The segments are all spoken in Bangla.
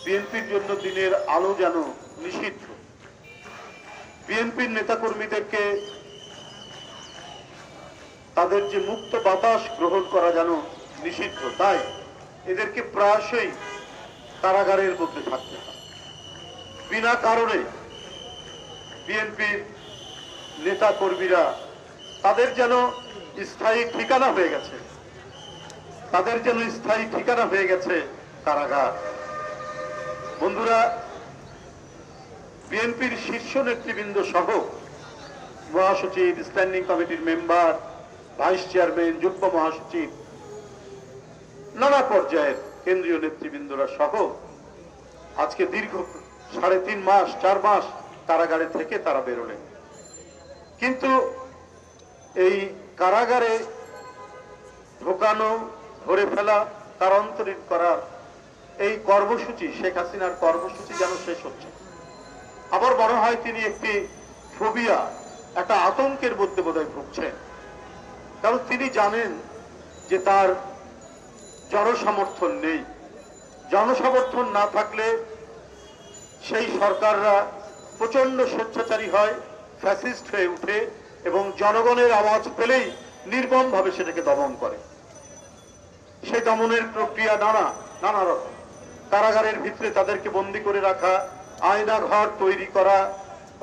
বিএনপির জন্য দিনের আলো যেন নিষিদ্ধ। বিএনপির নেতাকর্মীদেরকে তাদের যে মুক্ত বাতাস গ্রহণ করা যেন নিষিদ্ধ, তাই এদেরকে প্রায়শই কারাগারের মধ্যে থাকতে হয়। বিনা কারণে বিএনপির নেতাকর্মীরা তাদের যেন স্থায়ী ঠিকানা হয়ে গেছে, তাদের যেন স্থায়ী ঠিকানা হয়ে গেছে কারাগার। বন্ধুরা, বিএনপির শীর্ষ নেতৃবৃন্দ সহ মহাসচিব, স্ট্যান্ডিং কমিটির মেম্বার, ভাইস চেয়ারম্যান, যুগ্ম মহাসচিব, নানা পর্যায়ের কেন্দ্রীয় নেতৃবৃন্দরা সহ আজকে দীর্ঘ 3.5 মাস 4 মাস কারাগারে থেকে তারা বেরোলেন। কিন্তু এই কারাগারে ঢোকানো, ধরে ফেলা, কারান্তরিত করার এই কর্মসূচি, শেখ হাসিনার কর্মসূচি যেন শেষ হচ্ছে। আবার মনে হয় তিনি একটি ফোবিয়া, একটা আতঙ্কের মধ্যে বোধহয় ভুগছেন। কারণ তিনি জানেন যে তার জনসমর্থন নেই। জনসমর্থন না থাকলে সেই সরকাররা প্রচন্ড স্বেচ্ছাচারী হয়, ফ্যাসিস্ট হয়ে উঠে এবং জনগণের আওয়াজ পেলেই নির্মমভাবে সেটাকে দমন করে। সেই দমনের প্রক্রিয়া নানা রকম। কারাগারের ভিতরে তাদেরকে বন্দী করে রাখা, আয়না ঘর তৈরি করা,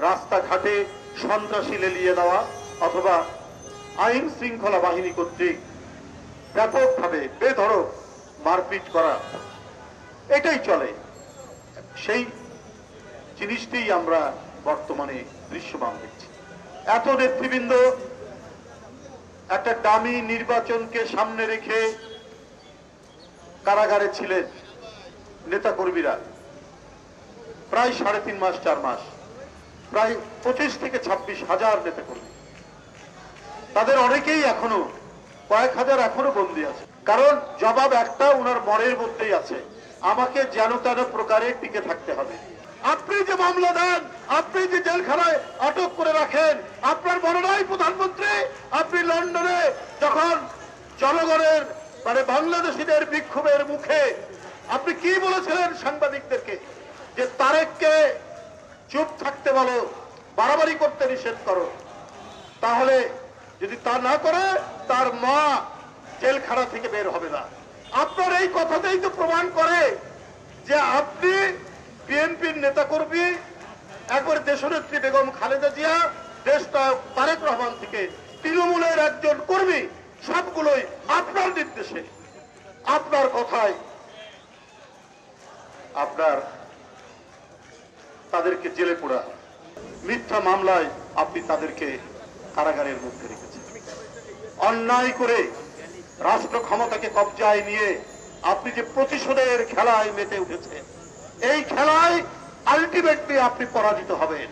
রাস্তাঘাটে সন্ত্রাসী লেলিয়ে দেওয়া, অথবা আইন শৃঙ্খলা বাহিনী কর্তৃক ব্যাপকভাবে বেধড়ক মারপিট করা, এটাই চলে। সেই জিনিসটি আমরা বর্তমানে দৃশ্যমান দেখছি। এত নেতৃবৃন্দ একটা দামি নির্বাচনকে সামনে রেখে কারাগারে ছিলেন। নেতাকর্মীরা প্রায় 3.5 মাস 4 মাস, প্রায় 25 থেকে 26 হাজার নেতাকর্মী, তাদের অনেকেই এখনো, কয়েক হাজার এখনো বন্দী আছে। কারণ জবাব একটা, উনার মনের মধ্যেই আছে, আমাকে যেন তেন প্রকারে টিকে থাকতে হবে। আপনি যে মামলা দেন, আপনি যে জেলখানায় আটক করে রাখেন, আপনার মনে নাই প্রধানমন্ত্রী আপনি লন্ডনে যখন জনগণের বাংলাদেশিদের বিক্ষোভের মুখে আপনি কি বলেছিলেন সাংবাদিকদেরকে, যে তারেককে চুপ থাকতে বলো, বাড়াবাড়ি করতে নিষেধ করো, তাহলে যদি তা না করে তার মা জেলখানা থেকে বের হবে না। আপনার এই কথাতেই তো প্রমাণ করে যে আপনি বিএনপির নেতাকর্মী, একবার দেশনেত্রী বেগম খালেদা জিয়া, দেশটা তারেক রহমান থেকে তৃণমূলের একজন কর্মী, সবগুলোই আপনার নির্দেশে, আপনার কথায় আপনার তাদেরকে জেলে পোড়া, মিথ্যা মামলায় আপনি তাদেরকে কারাগারের মধ্যে রেখেছেন। অন্যায় করে রাষ্ট্র ক্ষমতাকে কবজায় নিয়ে আপনি যে প্রতিশোধের খেলায় মেতে উঠেছেন, এই খেলায় আলটিমেটলি আপনি পরাজিত হবেন।